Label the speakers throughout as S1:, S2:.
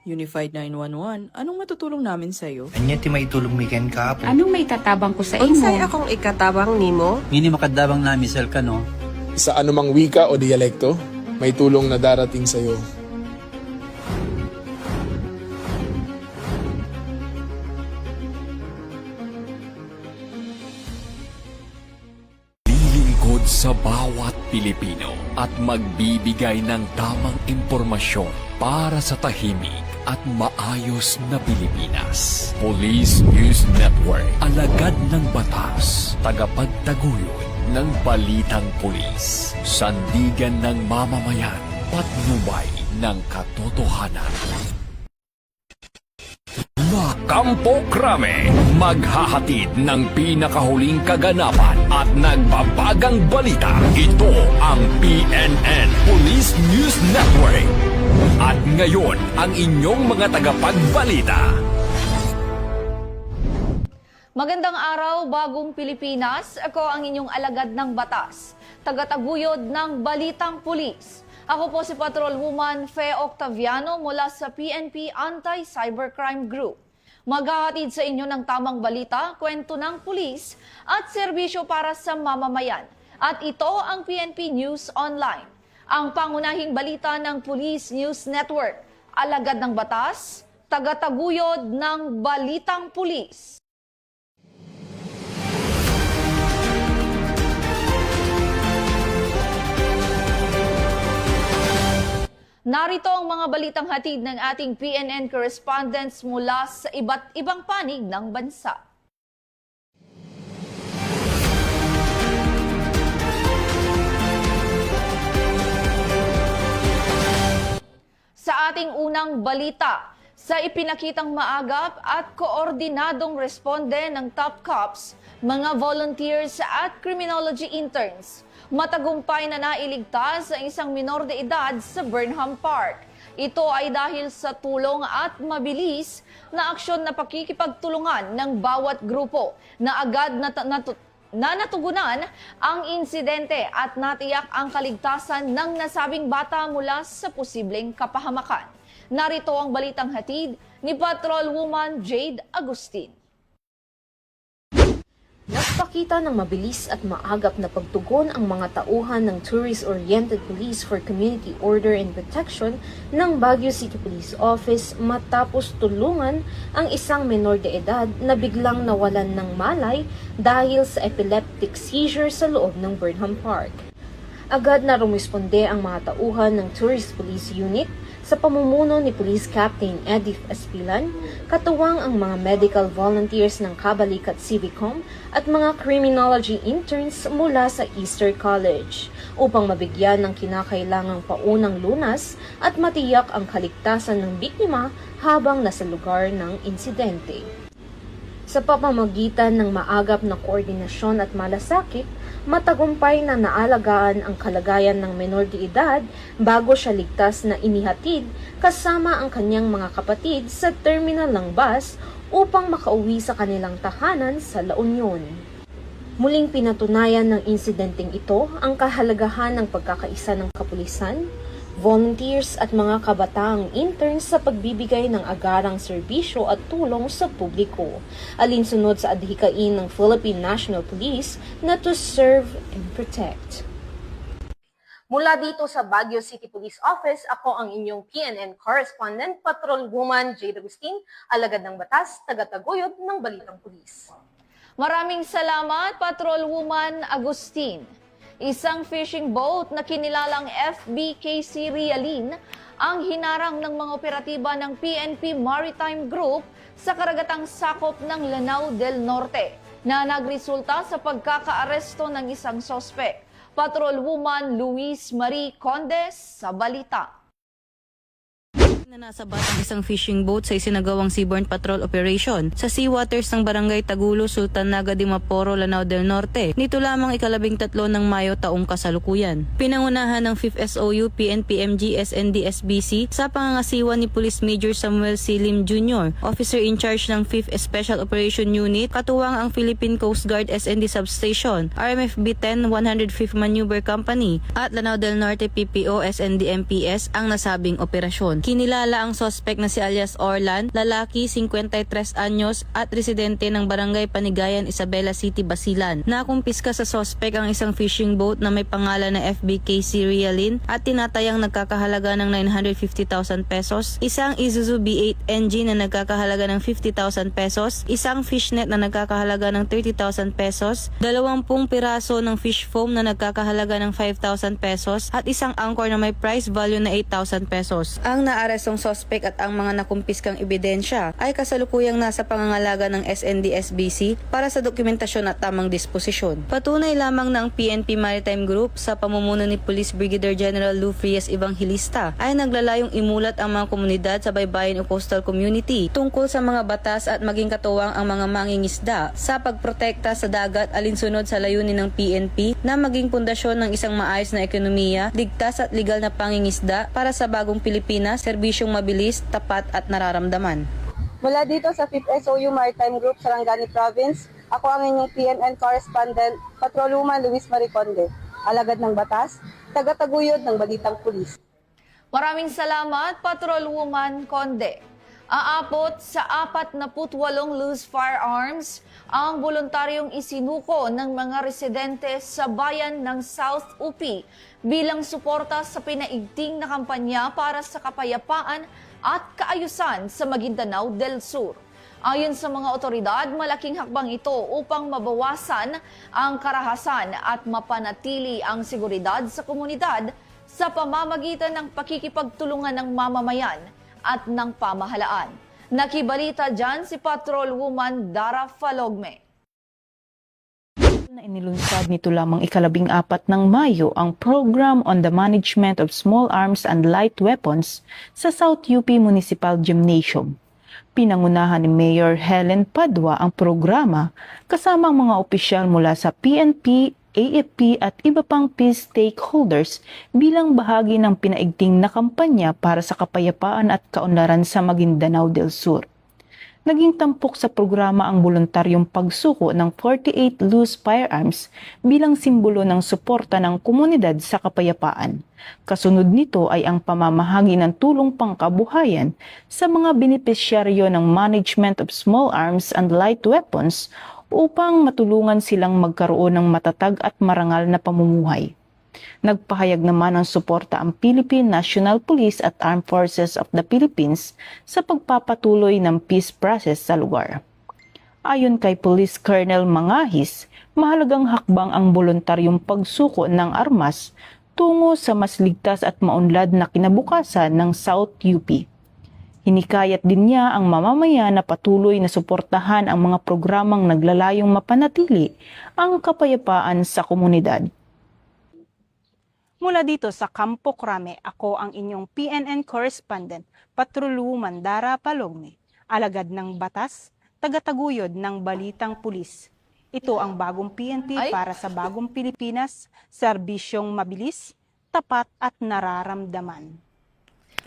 S1: Unified 911, anong matutulong namin sa'yo?
S2: Anya ti maitulong mi ken kahapon.
S3: Anong may tatabang ko sa
S4: Unsay
S3: imo?
S4: akong ikatabang nimo?
S5: Ngini makadabang na misal ka no.
S6: Sa anumang wika o dialekto, may tulong na darating sa iyo.
S7: Lilingkod sa bawat Pilipino at magbibigay ng tamang impormasyon para sa tahimik at maayos na Pilipinas. Police News Network, alagad ng batas, tagapagtaguyod ng balitang pulis, sandigan ng mamamayan, patnubay ng katotohanan. Kampo Krame, maghahatid ng pinakahuling kaganapan at nagbabagang balita. Ito ang PNN Police News Network. At ngayon, ang inyong mga tagapagbalita.
S8: Magandang araw, bagong Pilipinas. Ako ang inyong alagad ng batas, tagataguyod ng Balitang Pulis. Ako po si Patrolwoman Fe Octaviano mula sa PNP Anti-Cybercrime Group. Maghahatid sa inyo ng tamang balita, kwento ng pulis at serbisyo para sa mamamayan. At ito ang PNP News Online, ang pangunahing balita ng Police News Network. Alagad ng batas, tagataguyod ng Balitang Pulis. Narito ang mga balitang hatid ng ating PNN correspondents mula sa iba't ibang panig ng bansa. Sa ating unang balita, sa ipinakitang maagap at koordinadong responde ng top cops, mga volunteers at criminology interns, matagumpay na nailigtas ang isang minor de edad sa Burnham Park. Ito ay dahil sa tulong at mabilis na aksyon na pakikipagtulungan ng bawat grupo na agad natugunan ang insidente at natiyak ang kaligtasan ng nasabing bata mula sa posibleng kapahamakan. Narito ang balitang hatid ni Patrolwoman Jade Agustin.
S9: Nagpakita ng mabilis at maagap na pagtugon ang mga tauhan ng Tourist-Oriented Police for Community Order and Protection ng Baguio City Police Office matapos tulungan ang isang menor de edad na biglang nawalan ng malay dahil sa epileptic seizure sa loob ng Burnham Park. Agad na rumisponde ang mga tauhan ng Tourist Police Unit sa pamumuno ni Police Captain Edith Espilan, katuwang ang mga medical volunteers ng Kabalikat Civicom at mga criminology interns mula sa Easter College upang mabigyan ng kinakailangang paunang lunas at matiyak ang kaligtasan ng biktima habang nasa lugar ng insidente. Sa pamamagitan ng maagap na koordinasyon at malasakit, matagumpay na naalagaan ang kalagayan ng menor de edad bago siya ligtas na inihatid kasama ang kanyang mga kapatid sa terminal ng bus upang makauwi sa kanilang tahanan sa La Union. Muling pinatunayan ng insidenteng ito ang kahalagahan ng pagkakaisa ng kapulisan, volunteers at mga kabataang interns sa pagbibigay ng agarang serbisyo at tulong sa publiko, alinsunod sa adhikain ng Philippine National Police na to serve and protect. Mula dito sa Baguio City Police Office, ako ang inyong PNN correspondent, Patrolwoman Jade Agustin, alagad ng batas, tagataguyod ng Balitang Pulis.
S8: Maraming salamat, Patrolwoman Agustin. Isang fishing boat na kinilalang FBKC Realin ang hinarang ng mga operatiba ng PNP Maritime Group sa karagatang sakop ng Lanao del Norte na nagresulta sa pagkakaaresto ng isang sospek. Patrolwoman Luis Marie Condes sa balita.
S10: Na nasa batang isang fishing boat sa isinagawang seaborne patrol operation sa seawaters ng Barangay Tagulo, Sultan Naga de Maporo, Lanao del Norte. Nito lamang ika-13 ng Mayo taong kasalukuyan. Pinangunahan ng 5th SOU PNP-MG SND-SBC sa pangangasiwa ni Police Major Samuel Silim Jr., Officer in charge ng 5th Special Operation Unit, katuwang ang Philippine Coast Guard SND Substation, RMFB 10 105th Maneuver Company at Lanao del Norte PPO SND-MPS ang nasabing operasyon. Kinila Kilala ang suspect na si alias Orlan, lalaki 53 anyos at residente ng Barangay Panigayan, Isabela City, Basilan. Nakumpiska sa suspect ang isang fishing boat na may pangalan na FBK Serialin at tinatayang nagkakahalaga ng 950,000 pesos, isang Isuzu B8 engine na nagkakahalaga ng 50,000 pesos, isang fishnet na nagkakahalaga ng 30,000 pesos, 20 piraso ng fish foam na nagkakahalaga ng 5,000 pesos at isang anchor na may price value na 8,000 pesos. Ang naarestong suspect at ang mga nakumpiskang ebidensya ay kasalukuyang nasa pangangalaga ng SND-SBC para sa dokumentasyon at tamang disposisyon. Patunay lamang na ang PNP Maritime Group sa pamumuno ni Police Brigadier General Lou Frias Evangelista ay naglalayong imulat ang mga komunidad sa baybayin o coastal community tungkol sa mga batas at maging katuwang ang mga mangingisda sa pagprotekta sa dagat alinsunod sa layunin ng PNP na maging pundasyon ng isang maayos na ekonomiya, ligtas at legal na pangingisda para sa bagong Pilipinas, serbisyong mabilis, tapat at nararamdaman.
S3: Mula dito sa 5th SOU Maritime Group, Sarangani Province, ako ang inyong PNN correspondent, Patrolwoman Luis Mariconde, alagad ng batas, tagataguyod ng Balitang Pulis.
S8: Maraming salamat, Patrolwoman Conde. Aabot sa 48 loose firearms ang voluntaryong isinuko ng mga residente sa bayan ng South UP bilang suporta sa pinaigting na kampanya para sa kapayapaan at kaayusan sa Maguindanao del Sur. Ayon sa mga otoridad, malaking hakbang ito upang mabawasan ang karahasan at mapanatili ang seguridad sa komunidad sa pamamagitan ng pakikipagtulungan ng mamamayan at ng pamahalaan. Nakibalita dyan si Patrolwoman Dara Falogme.
S4: Na inilunsad nito lamang 14 ng Mayo ang Program on the Management of Small Arms and Light Weapons sa South UP Municipal Gymnasium. Pinangunahan ni Mayor Helen Padua ang programa kasama ang mga opisyal mula sa PNP, AFP at iba pang peace stakeholders bilang bahagi ng pinaigting na kampanya para sa kapayapaan at kaunlaran sa Maguindanao del Sur. Naging tampok sa programa ang voluntaryong pagsuko ng 48 loose firearms bilang simbolo ng suporta ng komunidad sa kapayapaan. Kasunod nito ay ang pamamahagi ng tulong pangkabuhayan sa mga benepisyaryo ng Management of Small Arms and Light Weapons upang matulungan silang magkaroon ng matatag at marangal na pamumuhay. Nagpahayag naman ng suporta ang Philippine National Police at Armed Forces of the Philippines sa pagpapatuloy ng peace process sa lugar. Ayon kay Police Colonel Mangahis, mahalagang hakbang ang voluntaryong pagsuko ng armas tungo sa mas ligtas at maunlad na kinabukasan ng South UP. Hinikayat din niya ang mamamayan na patuloy na suportahan ang mga programang naglalayong mapanatili ang kapayapaan sa komunidad. Mula dito sa Campo Crame, ako ang inyong PNN correspondent, Patrolwoman Dara Palogme, alagad ng batas, tagataguyod ng Balitang Pulis. Ito ang bagong PNP para sa bagong Pilipinas, serbisyong mabilis, tapat at nararamdaman.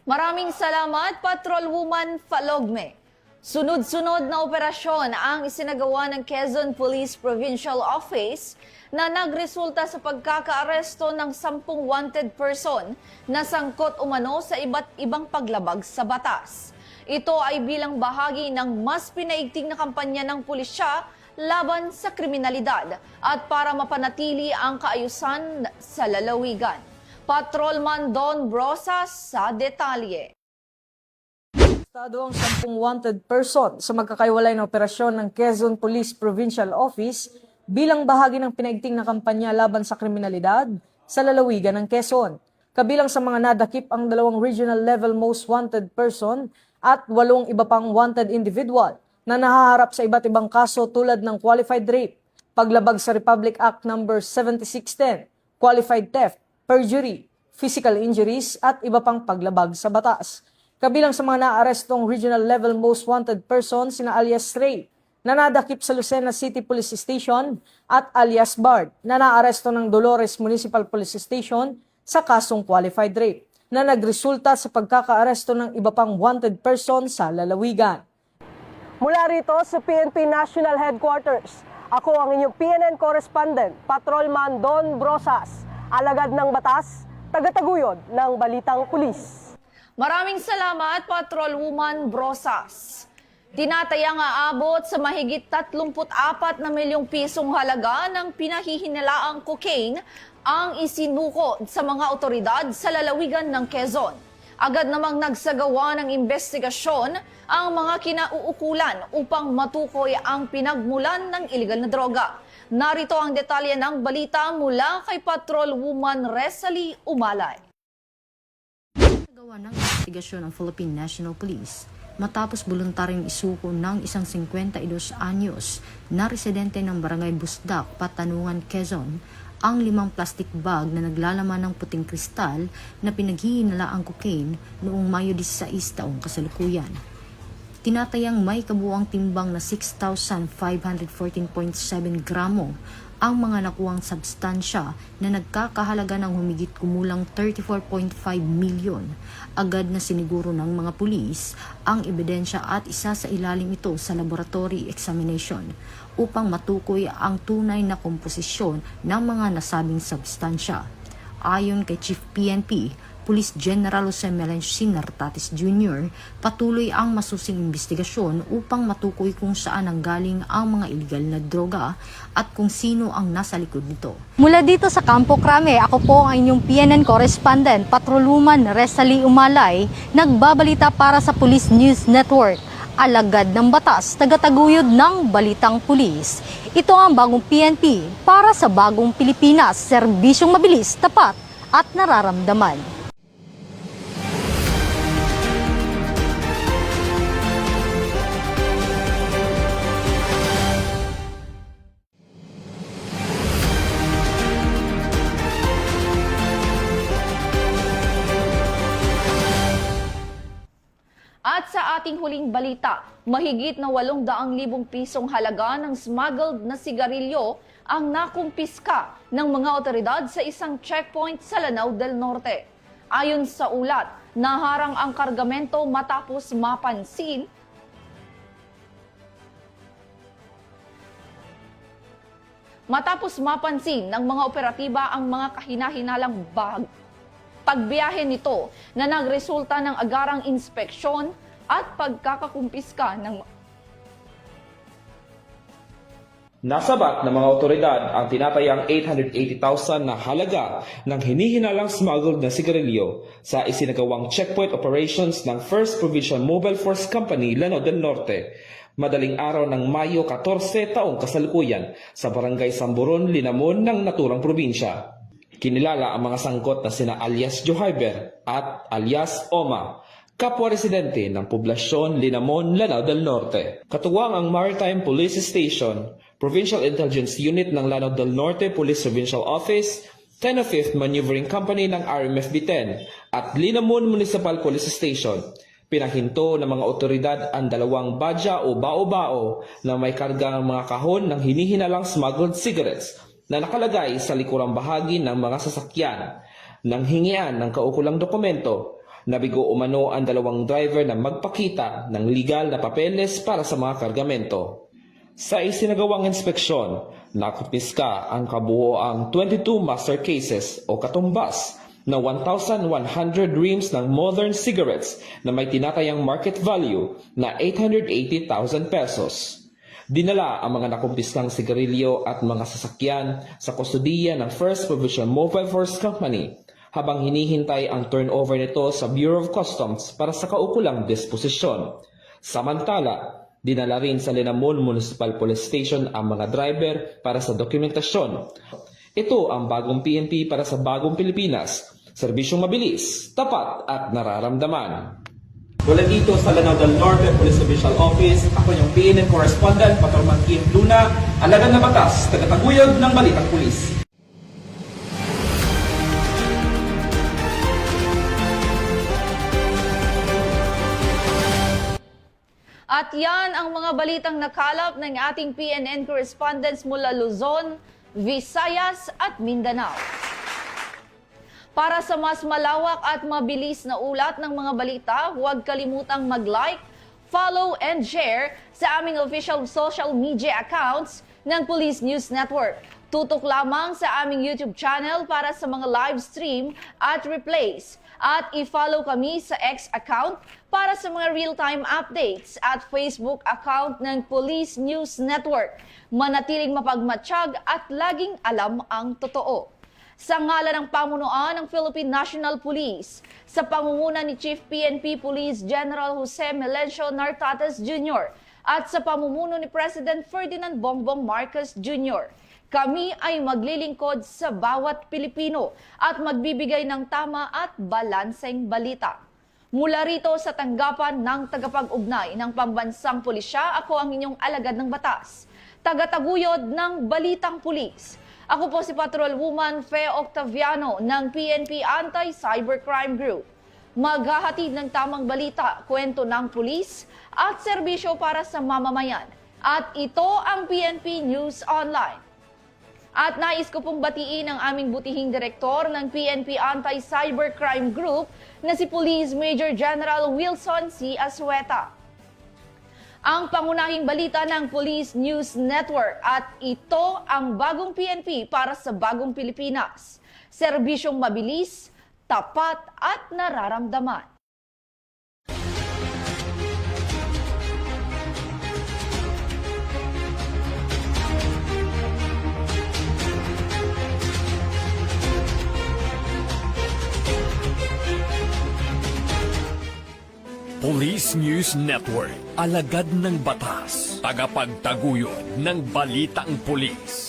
S8: Maraming salamat, Patrolwoman Falogme. Sunod-sunod na operasyon ang isinagawa ng Quezon Police Provincial Office na nagresulta sa pagkakaaresto ng 10 wanted person na sangkot umano sa iba't ibang paglabag sa batas. Ito ay bilang bahagi ng mas pinaigting na kampanya ng pulisya laban sa kriminalidad at para mapanatili ang kaayusan sa lalawigan. Patrolman Don Brosas sa detalye.
S11: Estado ang 10 wanted person sa magkakaiwalay na operasyon ng Quezon Police Provincial Office bilang bahagi ng pinaigting na kampanya laban sa kriminalidad sa lalawigan ng Quezon. Kabilang sa mga nadakip ang 2 regional level most wanted person at 8 iba pang wanted individual na nahaharap sa iba't ibang kaso tulad ng qualified rape, paglabag sa Republic Act No. 7610, qualified theft, perjury, physical injuries at iba pang paglabag sa batas. Kabilang sa mga naarestong regional level most wanted person sina alias Ray na nadakip sa Lucena City Police Station at alias Bard na naaresto ng Dolores Municipal Police Station sa kasong qualified rape na nagresulta sa pagkakaaresto ng iba pang wanted person sa lalawigan.
S3: Mula rito sa PNP National Headquarters, ako ang inyong PNN correspondent, Patrolman Don Brosas, alagad ng batas, tagataguyod ng Balitang Pulis.
S8: Maraming salamat, Patrolwoman Brosas. Tinatayang aabot sa mahigit 34 na milyong pisong halaga ng pinahihinalaang cocaine ang isinuko sa mga otoridad sa lalawigan ng Quezon. Agad namang nagsagawa ng investigasyon ang mga kinauukulan upang matukoy ang pinagmulan ng iligal na droga. Narito ang detalye ng balita mula kay Patrolwoman Resalie Umalay.
S12: Gawa ng investigasyon ng Philippine National Police matapos voluntaryong isuko ng isang 52 anyos na residente ng Barangay Busdak, Patanungan, Quezon ang 5 plastic bag na naglalaman ng puting kristal na pinaghihinalaang cocaine noong Mayo 16 taong kasalukuyan. Tinatayang may kabuuang timbang na 6,514.7 gramo ang mga nakuwang substansya na nagkakahalaga ng humigit kumulang 34.5 milyon. Agad na siniguro ng mga pulis ang ebidensya at isa sa ilalim ito sa laboratory examination upang matukoy ang tunay na komposisyon ng mga nasabing substansya. Ayon kay Chief PNP, Police General Jose Melencio Nartatis Jr., patuloy ang masusing investigasyon upang matukoy kung saan nanggaling ang mga iligal na droga at kung sino ang nasa likod nito.
S9: Mula dito sa Campo Crame, ako po ang inyong PNN correspondent, Patrolwoman Resalie Umalay, nagbabalita para sa Police News Network. Alagad ng batas, tagataguyod ng balitang pulis. Ito ang bagong PNP para sa bagong Pilipinas, serbisyong mabilis, tapat at nararamdaman.
S8: At sa ating huling balita, mahigit na 800,000 pisong halaga ng smuggled na sigarilyo ang nakumpiska ng mga otoridad sa isang checkpoint sa Lanao del Norte. Ayon sa ulat, naharang ang kargamento matapos mapansin ng mga operatiba ang mga kahinahinalang pagbiyahe nito na nagresulta ng agarang inspeksyon at pagkakakumpiska ng
S13: Nasabat ng mga otoridad ang tinatayang 880,000 na halaga ng hinihinalang smuggled na sigarilyo sa isinagawang checkpoint operations ng 1st Provincial Mobile Force Company, Lanao del Norte, madaling araw ng Mayo 14 taong kasalukuyan sa Barangay Samburon, Linamon ng naturang probinsya. Kinilala ang mga sangkot na sina alias Joharber at alias Oma, kapwa residente ng poblasyon Linamon, Lanao del Norte. Katuwang ang Maritime Police Station, Provincial Intelligence Unit ng Lanao del Norte Police Provincial Office, 10th Maneuvering Company ng RMFB-10 at Linamon Municipal Police Station. Pinahinto ng mga otoridad ang 2 badya o bao-bao na may karga ng mga kahon ng hinihinalang smuggled cigarettes na nakalagay sa likurang bahagi ng mga sasakyan. Nang hingian ng kaukulang dokumento, nabigo umano ang 2 driver na magpakita ng legal na papeles para sa mga kargamento. Sa isinagawang inspeksyon, nakumpiska ang kabuoang 22 master cases o katumbas na 1,100 reams ng modern cigarettes na may tinatayang market value na 880,000 pesos. Dinala ang mga nakumpiskang sigarilyo at mga sasakyan sa kustudiya ng 1st Provincial Mobile Force Company habang hinihintay ang turnover nito sa Bureau of Customs para sa kaukulang disposisyon. Samantala, dinala rin sa Linamon Municipal Police Station ang mga driver para sa dokumentasyon. Ito ang bagong PNP para sa bagong Pilipinas, serbisyong mabilis, tapat at nararamdaman. Mula dito sa Lanao del Norte Police Provincial Office, ako yung PNN Correspondent, Patrolman Kim Luna, alagad na batas, tagataguyod ng balitang pulis.
S8: At yan ang mga balitang nakalap ng ating PNN correspondents mula Luzon, Visayas at Mindanao. Para sa mas malawak at mabilis na ulat ng mga balita, huwag kalimutang mag-like, follow and share sa aming official social media accounts ng Police News Network. Tutok lamang sa aming YouTube channel para sa mga live stream at replays. At i-follow kami sa X account para sa mga real-time updates at Facebook account ng Police News Network. Manatiling mapagmatsyag at laging alam ang totoo. Sa ngalan ng pamunuan ng Philippine National Police, sa pangunguna ni Chief PNP Police General Jose Melencio Nartates Jr. at sa pamumuno ni President Ferdinand Bongbong Marcos Jr., kami ay maglilingkod sa bawat Pilipino at magbibigay ng tama at balanseng balita. Mula rito sa tanggapan ng tagapag-ugnay ng Pambansang Pulisya, ako ang inyong alagad ng batas, tagataguyod ng Balitang Pulis. Ako po si Patrolwoman Fe Octaviano ng PNP Anti-Cybercrime Group. Maghahatid ng tamang balita, kwento ng pulis at serbisyo para sa mamamayan. At ito ang PNP News Online. At nais ko pong batiin ang aming butihing direktor ng PNP Anti-Cybercrime Group na si Police Major General Wilson C. Asueta. Ang pangunahing balita ng Police News Network at ito ang bagong PNP para sa bagong Pilipinas. Serbisyong mabilis, tapat at nararamdaman.
S7: Police News Network, alagad ng batas, tagapagtaguyod ng balitang pulis.